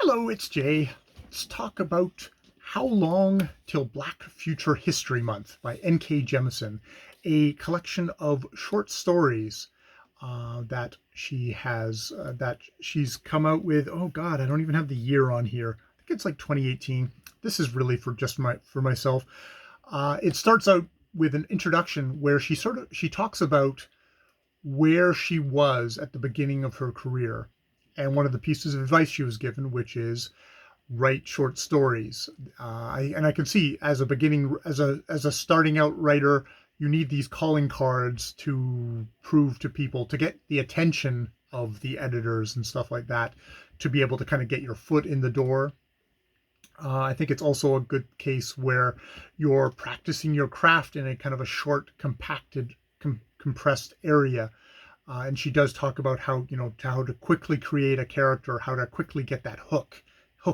Hello, it's Jay. Let's talk about How Long Till Black Future History Month by N.K. Jemisin, a collection of short stories that she's come out with. Oh God, I don't even have the year on here. I think it's like 2018. This is really for myself. It starts out with an introduction where she talks about where she was at the beginning of her career, and one of the pieces of advice she was given, which is write short stories. I can see as a starting out writer, you need these calling cards to prove to people, to get the attention of the editors and stuff like that, to be able to kind of get your foot in the door. I think it's also a good case where you're practicing your craft in a kind of a short, compacted, compressed area. And she does talk about how to quickly create a character, how to quickly get that hook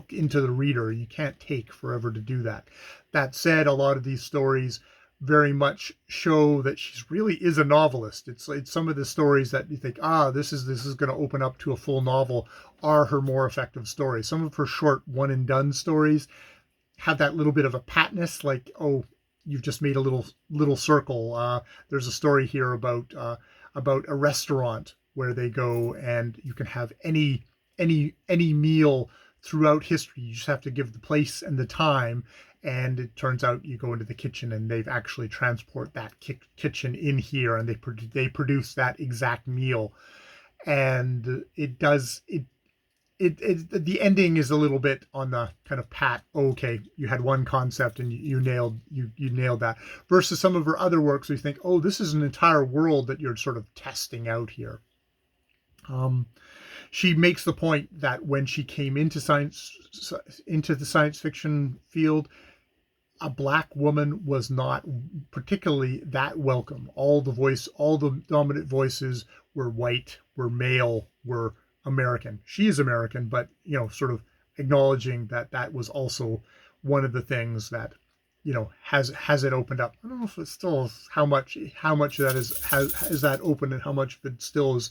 into the reader. You can't take forever to do that. That said, a lot of these stories very much show that she really is a novelist. It's some of the stories that you think, this is going to open up to a full novel, are her more effective stories. Some of her short one and done stories have that little bit of a patness, like, oh, you've just made a little circle. There's a story here about a restaurant where they go and you can have any meal throughout history. You just have to give the place and the time, and it turns out you go into the kitchen and they've actually transport that kitchen in here, and they produce that exact meal. And the ending is a little bit on the kind of pat. Okay, you had one concept and you nailed that. Versus some of her other works, where you think, oh, this is an entire world that you're sort of testing out here. She makes the point that when she came into the science fiction field, a black woman was not particularly that welcome. All the dominant voices were white, were male, were American. She is American, but sort of acknowledging that was also one of the things that has it opened up. I don't know if it's still how much that is that open, and how much of it still is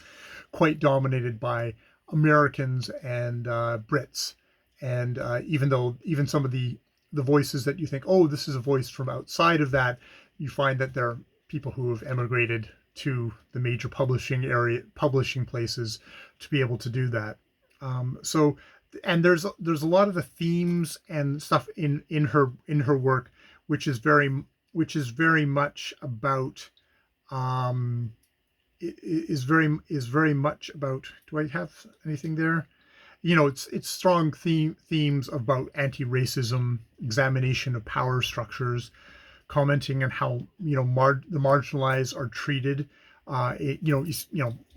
quite dominated by Americans and Brits. And even some of the voices that you think, oh, this is a voice from outside of that, you find that there are people who have emigrated to the major publishing places to be able to do that. And there's a lot of the themes and stuff in her work, which is very much about is very much about. Do I have anything there? It's strong themes about anti-racism, examination of power structures, commenting on how the marginalized are treated.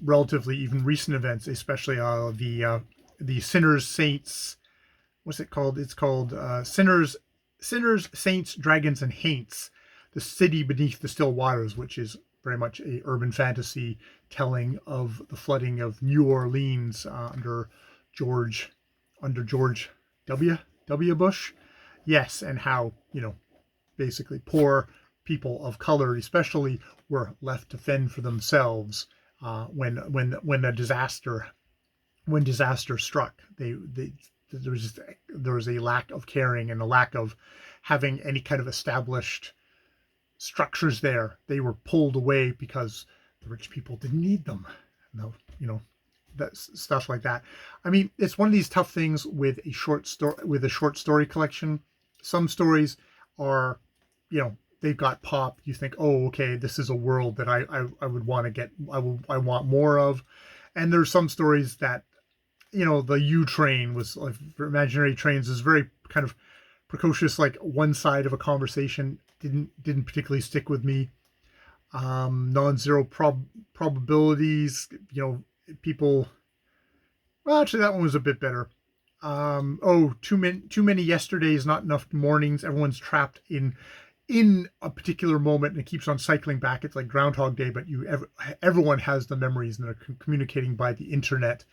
Relatively even recent events, especially the sinners, saints. What's it called? It's called sinners, saints, dragons, and haints. The city beneath the still waters, which is very much a urban fantasy telling of the flooding of New Orleans under George W. Bush. Yes, and how basically poor people of color, especially, were left to fend for themselves when disaster struck. There was a lack of caring and a lack of having any kind of established structures there. They were pulled away because the rich people didn't need them. No, that stuff like that. I mean, it's one of these tough things with a short story collection. Some stories are, they've got pop. You think, oh, okay, this is a world that I would want to get. I want more of. And there's some stories that, the U Train was, like, for imaginary trains, is very kind of precocious. Like, one side of a conversation didn't particularly stick with me. Non-zero probabilities. People. Well, actually, that one was a bit better. Too many yesterdays, not enough mornings. Everyone's trapped in a particular moment, and it keeps on cycling back. It's like Groundhog Day, but everyone has the memories, and they're communicating by the internet,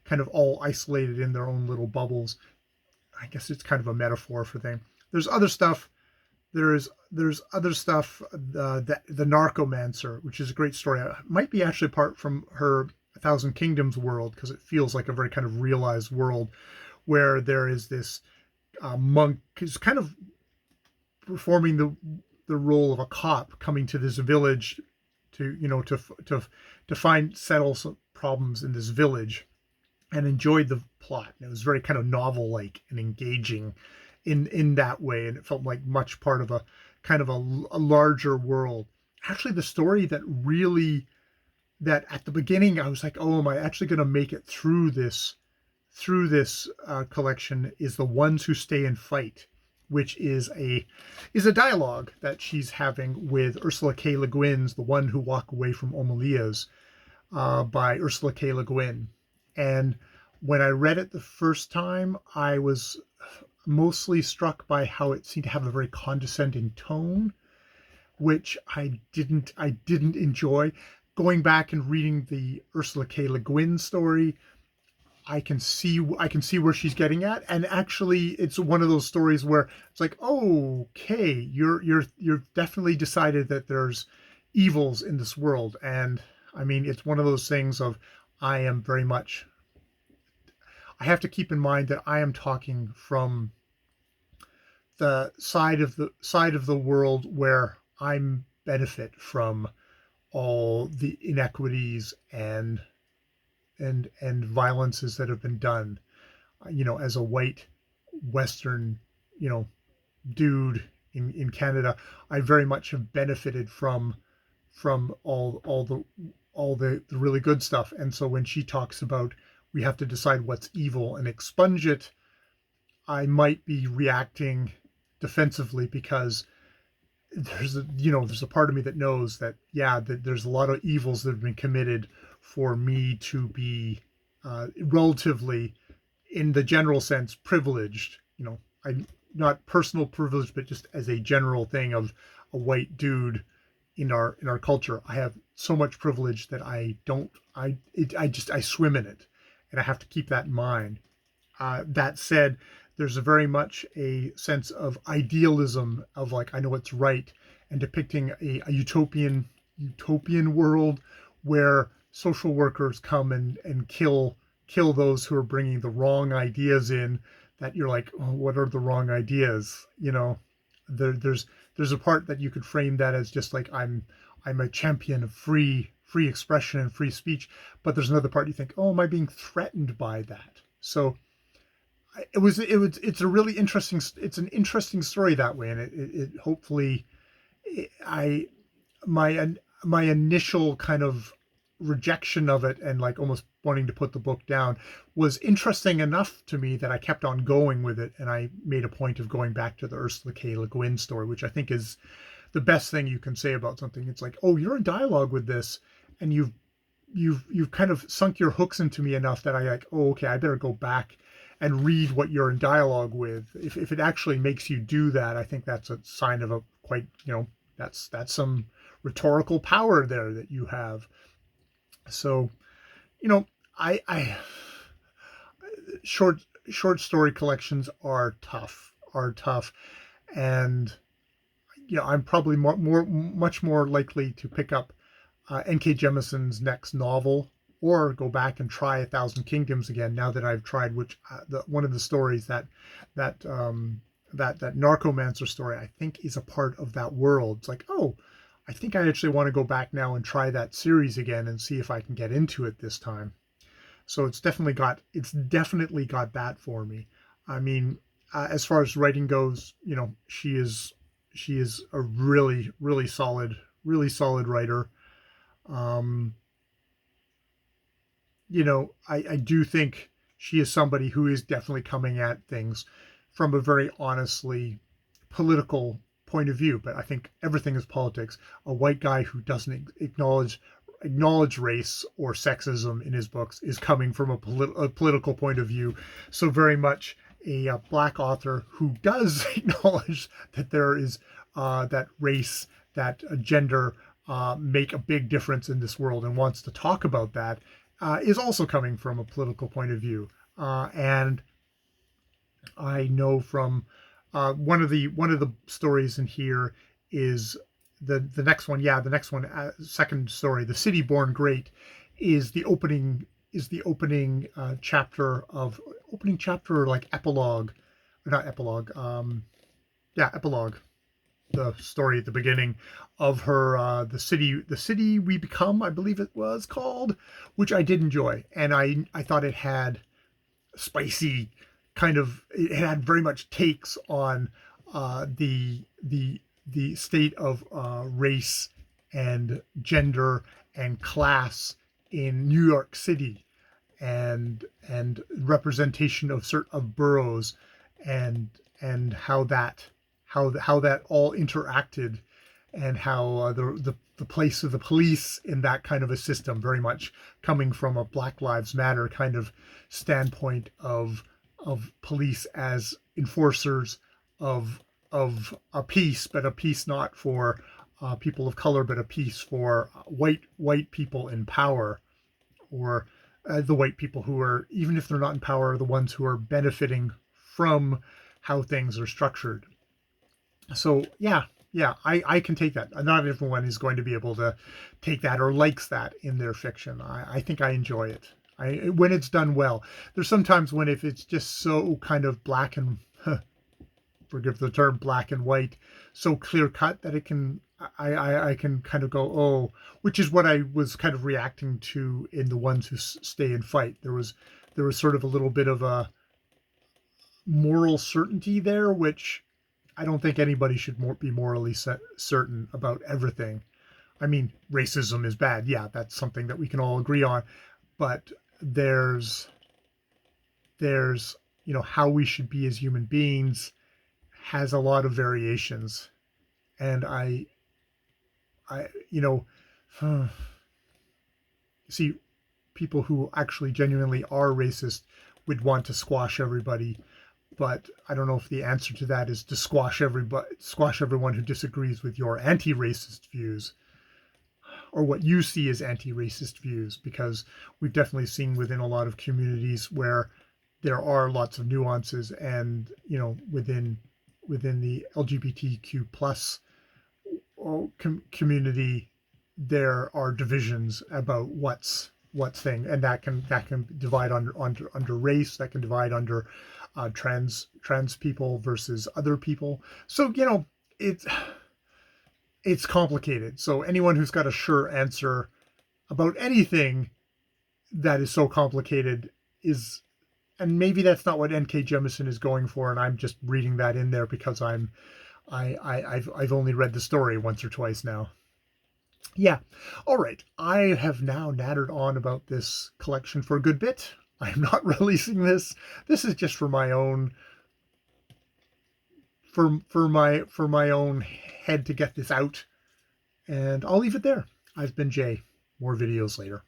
kind of all isolated in their own little bubbles. I guess it's kind of a metaphor for things. There's other stuff. There's other stuff. The Narcomancer, which is a great story. It might be actually apart from her A Thousand Kingdoms world, because it feels like a very kind of realized world, where there is this monk who's kind of performing the role of a cop coming to this village to settle some problems in this village, and enjoyed the plot. And it was very kind of novel like and engaging in that way, and it felt like much part of a kind of a larger world. Actually, the story that at the beginning I was like, oh, am I actually going to make it through this collection, is The Ones Who Stay and Fight, which is a dialogue that she's having with Ursula K. Le Guin's The One Who Walk Away from Omaliyas, by Ursula K. Le Guin. And when I read it the first time, I was mostly struck by how it seemed to have a very condescending tone, which I didn't enjoy. Going back and reading the Ursula K. Le Guin story, I can see where she's getting at, and actually, it's one of those stories where it's like, oh, okay, you've definitely decided that there's evils in this world, and I mean, it's one of those things of I have to keep in mind that I am talking from the side of the world where I'm benefit from all the inequities and violences that have been done, as a white Western, dude in Canada. I very much have benefited from all the really good stuff. And so when she talks about we have to decide what's evil and expunge it, I might be reacting defensively, because there's a part of me that knows that, yeah, that there's a lot of evils that have been committed for me to be relatively, in the general sense, privileged. I not personal privilege, but just as a general thing of a white dude in our culture. I have so much privilege that I swim in it, and I have to keep that in mind. That said, there's very much a sense of idealism of like, I know what's right, and depicting a utopian world where social workers come and kill those who are bringing the wrong ideas in, that you're like, oh, what are the wrong ideas? There's a part that you could frame that as just like, I'm a champion of free expression and free speech, but there's another part you think, oh, am I being threatened by that? So it's a really interesting, it's an interesting story that way, and it hopefully, my initial kind of rejection of it and like almost wanting to put the book down was interesting enough to me that I kept on going with it, and I made a point of going back to the Ursula K. Le Guin story, which I think is the best thing you can say about something. It's like, oh, you're in dialogue with this, and you've kind of sunk your hooks into me enough that I like, oh, okay, I better go back and read what you're in dialogue with. If it actually makes you do that, I think that's a sign of a quite, that's some rhetorical power there that you have. So, I short story collections are tough, and I'm probably much more likely to pick up N.K. Jemisin's next novel, or go back and try A Thousand Kingdoms again, now that I've tried one of the stories that Narcomancer story, I think, is a part of that world. It's like, oh, I think I actually want to go back now and try that series again and see if I can get into it this time. So it's definitely got that for me. I mean, as far as writing goes, she is a really solid writer. I do think she is somebody who is definitely coming at things from a very honestly political point of view, but I think everything is politics. A white guy who doesn't acknowledge race or sexism in his books is coming from a political point of view. So very much a black author who does acknowledge that there is that race, that gender make a big difference in this world, and wants to talk about that, is also coming from a political point of view. And I know from one of the stories in here is the next one. Yeah, the next one, second story, The City Born Great, is the opening chapter of opening chapter, or like epilogue, or not epilogue, yeah, epilogue, the story at the beginning of her, the city we become, I believe it was called, which I did enjoy, and I thought it had spicy it had very much takes on the state of race and gender and class in New York City, and representation of certain of boroughs, and how that all interacted, and how the place of the police in that kind of a system, very much coming from a Black Lives Matter kind of standpoint of police as enforcers of a peace, but a peace not for people of color, but a peace for white people in power, or the white people who are, even if they're not in power, are the ones who are benefiting from how things are structured. So yeah, I can take that. Not everyone is going to be able to take that or likes that in their fiction. I think I enjoy it. When it's done well. There's sometimes when, if it's just so kind of black and forgive the term, black and white, so clear cut that it can, I can kind of go, oh, which is what I was kind of reacting to in the ones who stay and fight. There was sort of a little bit of a moral certainty there, which I don't think anybody should be morally certain about everything. I mean, racism is bad. Yeah, that's something that we can all agree on. But there's how we should be as human beings has a lot of variations, and I see people who actually genuinely are racist would want to squash everybody, but I don't know if the answer to that is to squash everyone who disagrees with your anti-racist views, or what you see as anti-racist views, because we've definitely seen within a lot of communities where there are lots of nuances, and within the LGBTQ plus community, there are divisions about what's thing, and that can divide under race, that can divide under trans people versus other people. So it's complicated. So anyone who's got a sure answer about anything that is so complicated is, and maybe that's not what N.K. Jemisin is going for, and I'm just reading that in there because I've only read the story once or twice now. Yeah. All right. I have now nattered on about this collection for a good bit. I'm not releasing this. This is just for my own for my own head to get this out. And I'll leave it there. I've been Jay. More videos later.